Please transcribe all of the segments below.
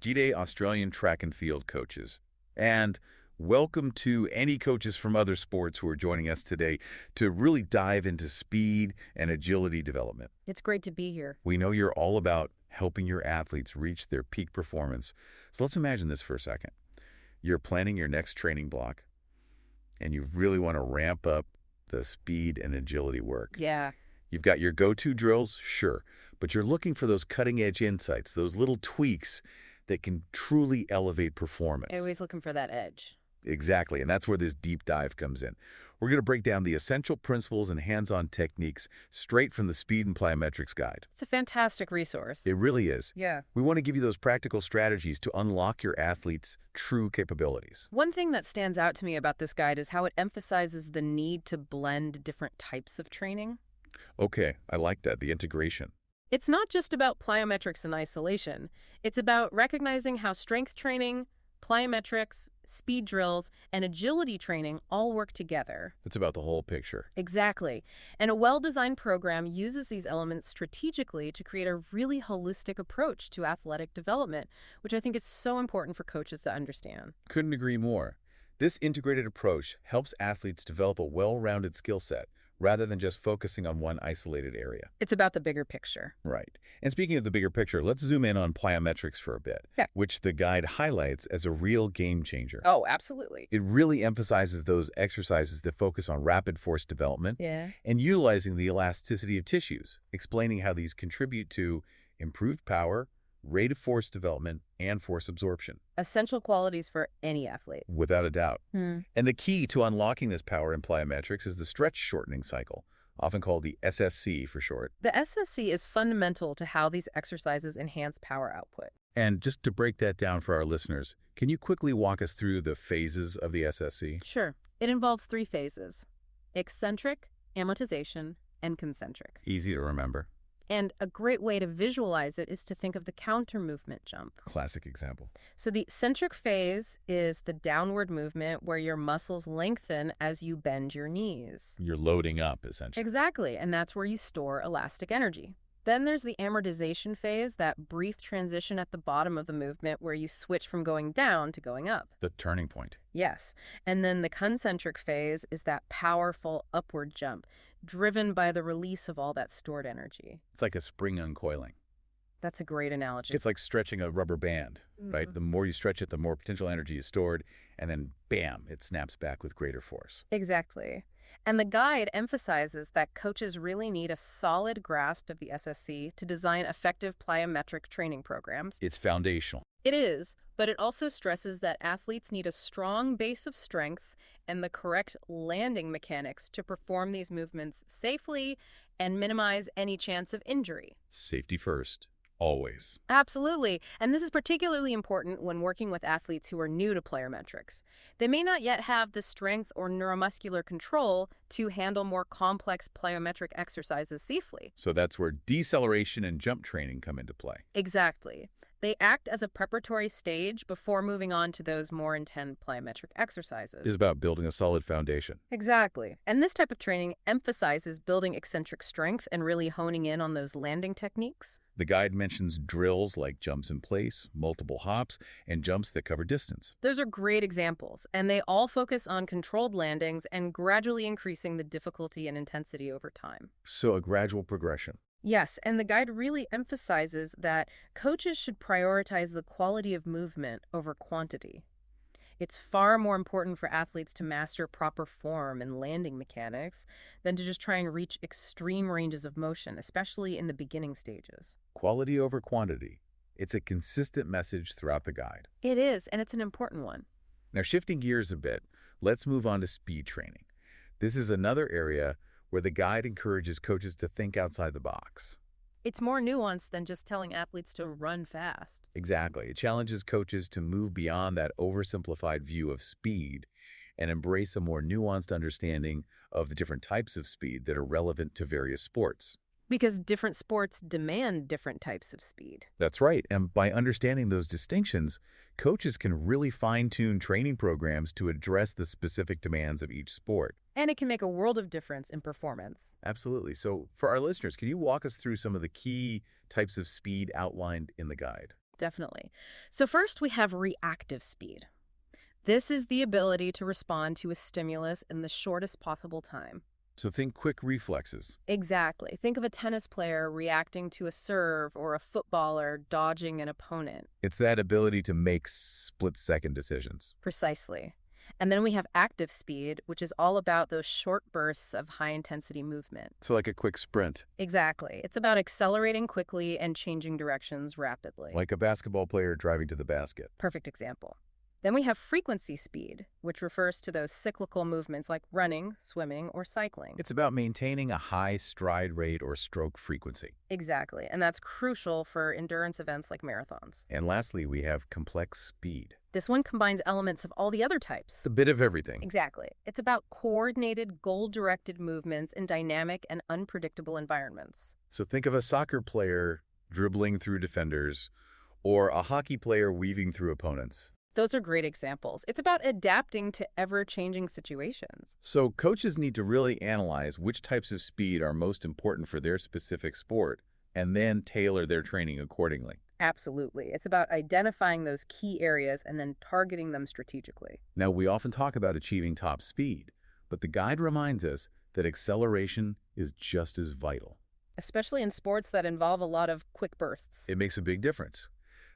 G'day, Australian track and field coaches. And welcome to any coaches from other sports who are joining us today to really dive into speed and agility development. It's great to be here. We know you're all about helping your athletes reach their peak performance. So let's imagine this for a second. You're planning your next training block, and you really want to ramp up the speed and agility work. Yeah. You've got your go-to drills, sure, but you're looking for those cutting-edge insights, those little tweaks that can truly elevate performance. Always looking for that edge. Exactly, and that's where this deep dive comes in. We're going to break down the essential principles and hands-on techniques straight from the Speed and Plyometrics Guide. It's a fantastic resource. It really is. Yeah. We want to give you those practical strategies to unlock your athletes' true capabilities. One thing that stands out to me about this guide is how it emphasizes the need to blend different types of training. Okay, I like that, the integration. It's not just about plyometrics in isolation. It's about recognizing how strength training, plyometrics, speed drills, and agility training all work together. It's about the whole picture. Exactly. And a well-designed program uses these elements strategically to create a really holistic approach to athletic development, which I think is so important for coaches to understand. Couldn't agree more. This integrated approach helps athletes develop a well-rounded skill set, rather than just focusing on one isolated area. It's about the bigger picture. Right. And speaking of the bigger picture, let's zoom in on plyometrics for a bit, which the guide highlights as a real game changer. Oh, absolutely. It really emphasizes those exercises that focus on rapid force development and utilizing the elasticity of tissues, explaining how these contribute to improved power, rate of force development, and force absorption. Essential qualities for any athlete. Without a doubt. And the key to unlocking this power in plyometrics is the stretch-shortening cycle, often called the SSC for short. The SSC is fundamental to how these exercises enhance power output. And just to break that down for our listeners, can you quickly walk us through the phases of the SSC? Sure. It involves 3 phases: eccentric, amortization, and concentric. Easy to remember. And a great way to visualize it is to think of the counter movement jump. Classic example. So the eccentric phase is the downward movement where your muscles lengthen as you bend your knees. You're loading up, essentially. Exactly, and that's where you store elastic energy. Then there's the amortization phase, that brief transition at the bottom of the movement where you switch from going down to going up. The turning point. Yes, and then the concentric phase is that powerful upward jump, driven by the release of all that stored energy. It's like a spring uncoiling. That's a great analogy. It's like stretching a rubber band, right? The more you stretch it, the more potential energy is stored, and then bam, it snaps back with greater force. Exactly. And the guide emphasizes that coaches really need a solid grasp of the SSC to design effective plyometric training programs. It's foundational. It is, but it also stresses that athletes need a strong base of strength and the correct landing mechanics to perform these movements safely and minimize any chance of injury. Safety first. Always. Absolutely. And this is particularly important when working with athletes who are new to plyometrics. They may not yet have the strength or neuromuscular control to handle more complex plyometric exercises safely. So that's where deceleration and jump training come into play. Exactly. They act as a preparatory stage before moving on to those more intense plyometric exercises. It's about building a solid foundation. Exactly. And this type of training emphasizes building eccentric strength and really honing in on those landing techniques. The guide mentions drills like jumps in place, multiple hops, and jumps that cover distance. Those are great examples, and they all focus on controlled landings and gradually increasing the difficulty and intensity over time. So a gradual progression. Yes, and the guide really emphasizes that coaches should prioritize the quality of movement over quantity. It's far more important for athletes to master proper form and landing mechanics than to just try and reach extreme ranges of motion, especially in the beginning stages. Quality over quantity. It's a consistent message throughout the guide. It is, and it's an important one. Now, shifting gears a bit, let's move on to speed training. This is another area where the guide encourages coaches to think outside the box. It's more nuanced than just telling athletes to run fast. Exactly. It challenges coaches to move beyond that oversimplified view of speed and embrace a more nuanced understanding of the different types of speed that are relevant to various sports. Because different sports demand different types of speed. That's right. And by understanding those distinctions, coaches can really fine-tune training programs to address the specific demands of each sport. And it can make a world of difference in performance. Absolutely. So for our listeners, can you walk us through some of the key types of speed outlined in the guide? Definitely. So first we have reactive speed. This is the ability to respond to a stimulus in the shortest possible time. So think quick reflexes. Exactly. Think of a tennis player reacting to a serve or a footballer dodging an opponent. It's that ability to make split-second decisions. Precisely. And then we have active speed, which is all about those short bursts of high-intensity movement. So like a quick sprint. Exactly. It's about accelerating quickly and changing directions rapidly. Like a basketball player driving to the basket. Perfect example. Then we have frequency speed, which refers to those cyclical movements like running, swimming, or cycling. It's about maintaining a high stride rate or stroke frequency. Exactly, and that's crucial for endurance events like marathons. And lastly, we have complex speed. This one combines elements of all the other types. It's a bit of everything. Exactly. It's about coordinated, goal-directed movements in dynamic and unpredictable environments. So think of a soccer player dribbling through defenders or a hockey player weaving through opponents. Those are great examples. It's about adapting to ever-changing situations. So coaches need to really analyze which types of speed are most important for their specific sport and then tailor their training accordingly. Absolutely. It's about identifying those key areas and then targeting them strategically. Now, we often talk about achieving top speed, but the guide reminds us that acceleration is just as vital. Especially in sports that involve a lot of quick bursts. It makes a big difference.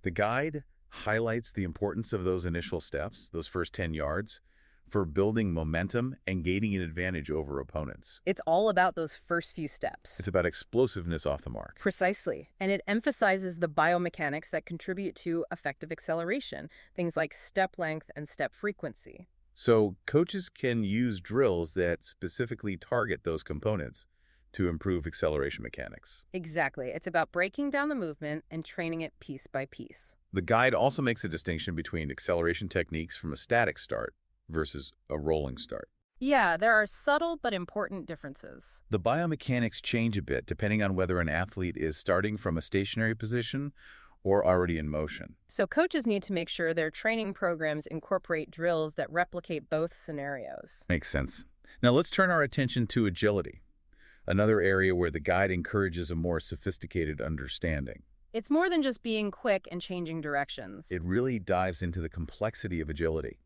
The guide highlights the importance of those initial steps, those first 10 yards, for building momentum and gaining an advantage over opponents. It's all about those first few steps. It's about explosiveness off the mark. Precisely. And it emphasizes the biomechanics that contribute to effective acceleration, things like step length and step frequency. So coaches can use drills that specifically target those components to improve acceleration mechanics. Exactly. It's about breaking down the movement and training it piece by piece. The guide also makes a distinction between acceleration techniques from a static start versus a rolling start. Yeah, there are subtle but important differences. The biomechanics change a bit depending on whether an athlete is starting from a stationary position or already in motion. So coaches need to make sure their training programs incorporate drills that replicate both scenarios. Makes sense. Now let's turn our attention to agility, another area where the guide encourages a more sophisticated understanding. It's more than just being quick and changing directions. It really dives into the complexity of agility.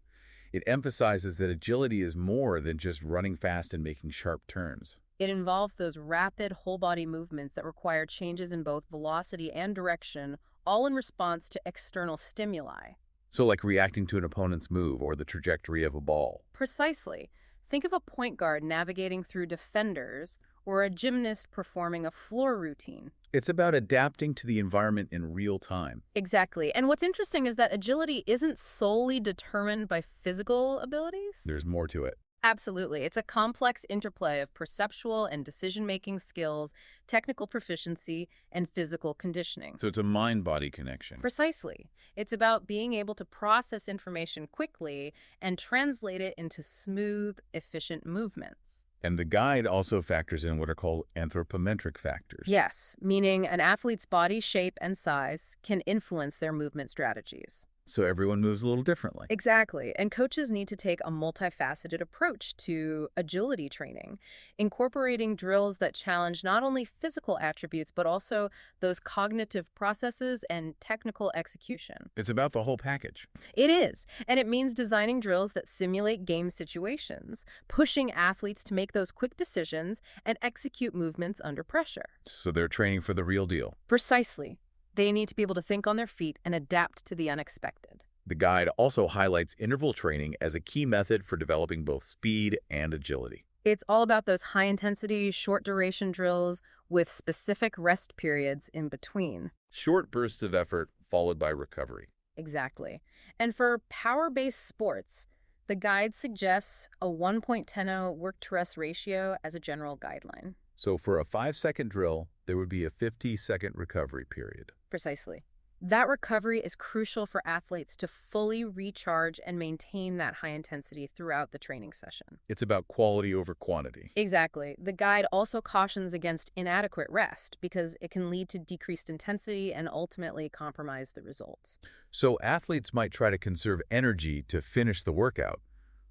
It emphasizes that agility is more than just running fast and making sharp turns. It involves those rapid whole-body movements that require changes in both velocity and direction, all in response to external stimuli. So like reacting to an opponent's move or the trajectory of a ball. Precisely. Think of a point guard navigating through defenders or a gymnast performing a floor routine. It's about adapting to the environment in real time. Exactly. And what's interesting is that agility isn't solely determined by physical abilities. There's more to it. Absolutely. It's a complex interplay of perceptual and decision-making skills, technical proficiency, and physical conditioning. So it's a mind-body connection. Precisely. It's about being able to process information quickly and translate it into smooth, efficient movements. And the guide also factors in what are called anthropometric factors. Yes, meaning an athlete's body shape and size can influence their movement strategies. So everyone moves a little differently. Exactly. And coaches need to take a multifaceted approach to agility training, incorporating drills that challenge not only physical attributes, but also those cognitive processes and technical execution. It's about the whole package. It is. And it means designing drills that simulate game situations, pushing athletes to make those quick decisions and execute movements under pressure. So they're training for the real deal. Precisely. They need to be able to think on their feet and adapt to the unexpected. The guide also highlights interval training as a key method for developing both speed and agility. It's all about those high-intensity, short-duration drills with specific rest periods in between. Short bursts of effort followed by recovery. Exactly. And for power-based sports, the guide suggests a 1.10 work-to-rest ratio as a general guideline. So for a 5-second drill, there would be a 50-second recovery period. Precisely. That recovery is crucial for athletes to fully recharge and maintain that high intensity throughout the training session. It's about quality over quantity. Exactly. The guide also cautions against inadequate rest because it can lead to decreased intensity and ultimately compromise the results. So athletes might try to conserve energy to finish the workout,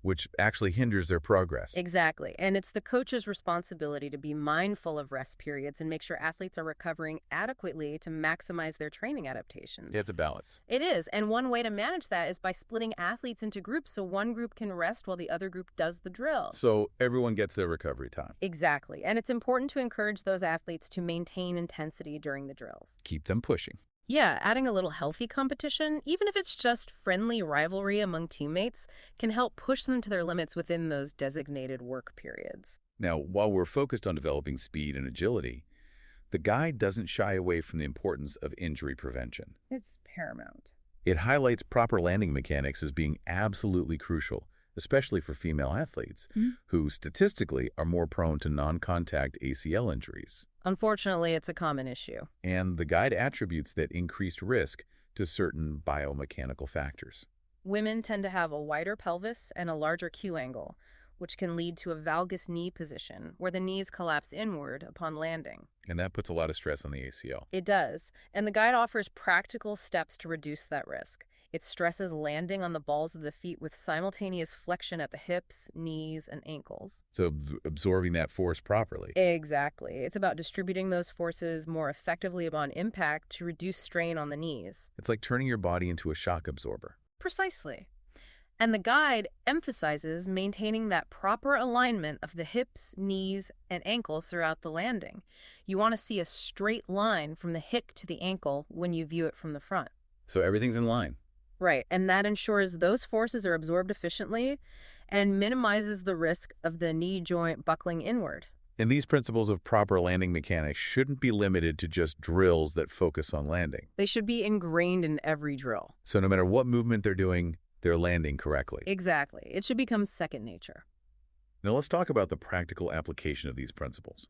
which actually hinders their progress. Exactly. And it's the coach's responsibility to be mindful of rest periods and make sure athletes are recovering adequately to maximize their training adaptations. Yeah, it's a balance. It is. And one way to manage that is by splitting athletes into groups so one group can rest while the other group does the drill. So everyone gets their recovery time. Exactly. And it's important to encourage those athletes to maintain intensity during the drills. Keep them pushing. Yeah, adding a little healthy competition, even if it's just friendly rivalry among teammates, can help push them to their limits within those designated work periods. Now, while we're focused on developing speed and agility, the guide doesn't shy away from the importance of injury prevention. It's paramount. It highlights proper landing mechanics as being absolutely crucial, especially for female athletes, who statistically are more prone to non-contact ACL injuries. Unfortunately, it's a common issue. And the guide attributes that increased risk to certain biomechanical factors. Women tend to have a wider pelvis and a larger Q angle, which can lead to a valgus knee position, where the knees collapse inward upon landing. And that puts a lot of stress on the ACL. It does, and the guide offers practical steps to reduce that risk. It stresses landing on the balls of the feet with simultaneous flexion at the hips, knees, and ankles. So absorbing that force properly. Exactly. It's about distributing those forces more effectively upon impact to reduce strain on the knees. It's like turning your body into a shock absorber. Precisely. And the guide emphasizes maintaining that proper alignment of the hips, knees, and ankles throughout the landing. You want to see a straight line from the hip to the ankle when you view it from the front. So everything's in line. Right, and that ensures those forces are absorbed efficiently and minimizes the risk of the knee joint buckling inward. And these principles of proper landing mechanics shouldn't be limited to just drills that focus on landing. They should be ingrained in every drill. So no matter what movement they're doing, they're landing correctly. Exactly. It should become second nature. Now let's talk about the practical application of these principles.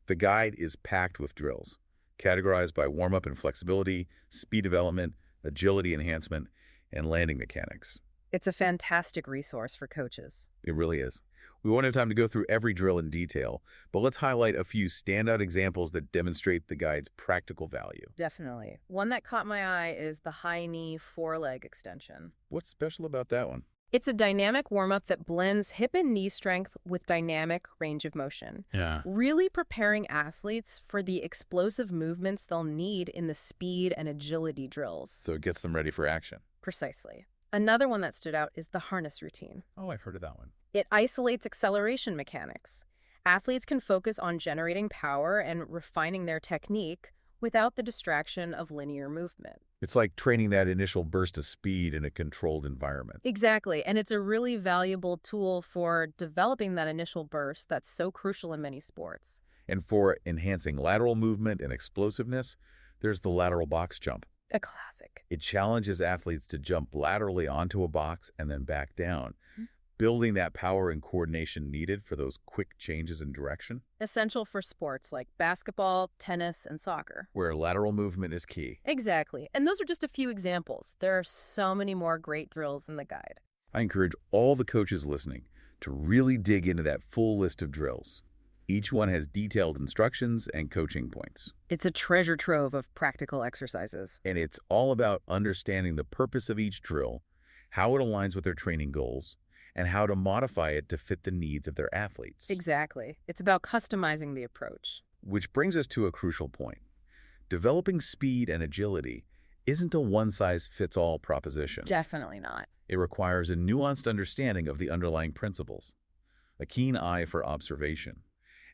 The guide is packed with drills, categorized by warm-up and flexibility, speed development, agility enhancement, and landing mechanics. It's a fantastic resource for coaches. It really is. We won't have time to go through every drill in detail, but let's highlight a few standout examples that demonstrate the guide's practical value. Definitely. One that caught my eye is the high knee foreleg extension. What's special about that one? It's a dynamic warm-up that blends hip and knee strength with dynamic range of motion. Yeah. Really preparing athletes for the explosive movements they'll need in the speed and agility drills. So it gets them ready for action. Precisely. Another one that stood out is the harness routine. Oh, I've heard of that one. It isolates acceleration mechanics. Athletes can focus on generating power and refining their technique without the distraction of linear movement. It's like training that initial burst of speed in a controlled environment. Exactly, and it's a really valuable tool for developing that initial burst that's so crucial in many sports. And for enhancing lateral movement and explosiveness, there's the lateral box jump. A classic. It challenges athletes to jump laterally onto a box and then back down, building that power and coordination needed for those quick changes in direction. Essential for sports like basketball, tennis, and soccer, where lateral movement is key. Exactly. And those are just a few examples. There are so many more great drills in the guide. I encourage all the coaches listening to really dig into that full list of drills. Each one has detailed instructions and coaching points. It's a treasure trove of practical exercises. And it's all about understanding the purpose of each drill, how it aligns with their training goals, and how to modify it to fit the needs of their athletes. Exactly. It's about customizing the approach. Which brings us to a crucial point. Developing speed and agility isn't a one-size-fits-all proposition. Definitely not. It requires a nuanced understanding of the underlying principles, a keen eye for observation,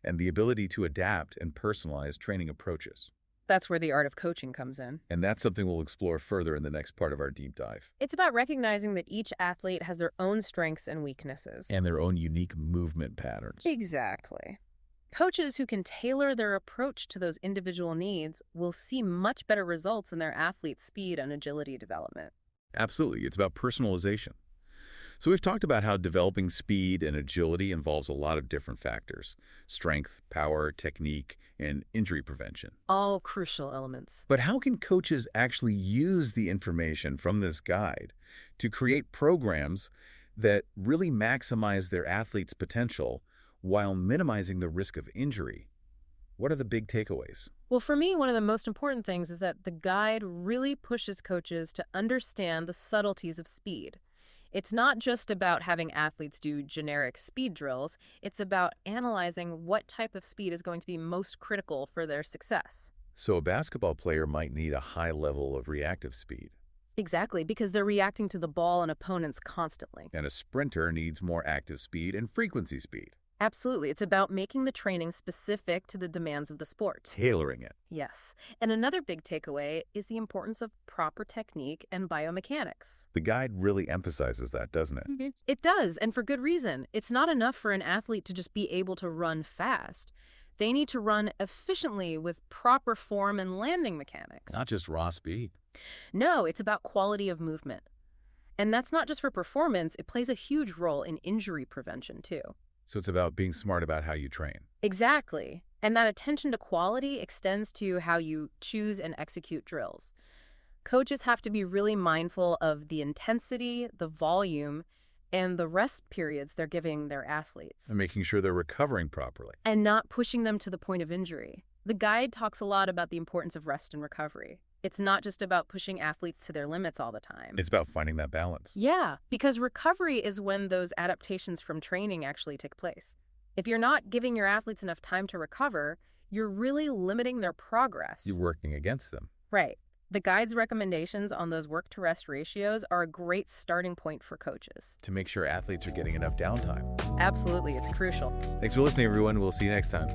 and the ability to adapt and personalize training approaches. That's where the art of coaching comes in. And that's something we'll explore further in the next part of our deep dive. It's about recognizing that each athlete has their own strengths and weaknesses. And their own unique movement patterns. Exactly. Coaches who can tailor their approach to those individual needs will see much better results in their athletes' speed and agility development. Absolutely. It's about personalization. So we've talked about how developing speed and agility involves a lot of different factors: strength, power, technique, and injury prevention. All crucial elements. But how can coaches actually use the information from this guide to create programs that really maximize their athletes' potential while minimizing the risk of injury? What are the big takeaways? Well, for me, one of the most important things is that the guide really pushes coaches to understand the subtleties of speed. It's not just about having athletes do generic speed drills. It's about analyzing what type of speed is going to be most critical for their success. So a basketball player might need a high level of reactive speed. Exactly, because they're reacting to the ball and opponents constantly. And a sprinter needs more active speed and frequency speed. Absolutely. It's about making the training specific to the demands of the sport. Tailoring it. Yes. And another big takeaway is the importance of proper technique and biomechanics. The guide really emphasizes that, doesn't it? It does, and for good reason. It's not enough for an athlete to just be able to run fast. They need to run efficiently with proper form and landing mechanics. Not just raw speed. No, it's about quality of movement. And that's not just for performance. It plays a huge role in injury prevention, too. So it's about being smart about how you train. Exactly. And that attention to quality extends to how you choose and execute drills. Coaches have to be really mindful of the intensity, the volume, and the rest periods they're giving their athletes. And making sure they're recovering properly. And not pushing them to the point of injury. The guide talks a lot about the importance of rest and recovery. It's not just about pushing athletes to their limits all the time. It's about finding that balance. Yeah, because recovery is when those adaptations from training actually take place. If you're not giving your athletes enough time to recover, you're really limiting their progress. You're working against them. Right. The guide's recommendations on those work-to-rest ratios are a great starting point for coaches. To make sure athletes are getting enough downtime. Absolutely, it's crucial. Thanks for listening, everyone. We'll see you next time.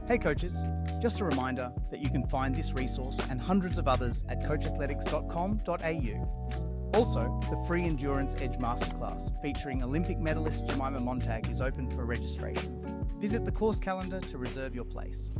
Hey coaches, just a reminder that you can find this resource and hundreds of others at coachathletics.com.au. Also, the free Endurance Edge Masterclass featuring Olympic medalist Jemima Montag is open for registration. Visit the course calendar to reserve your place.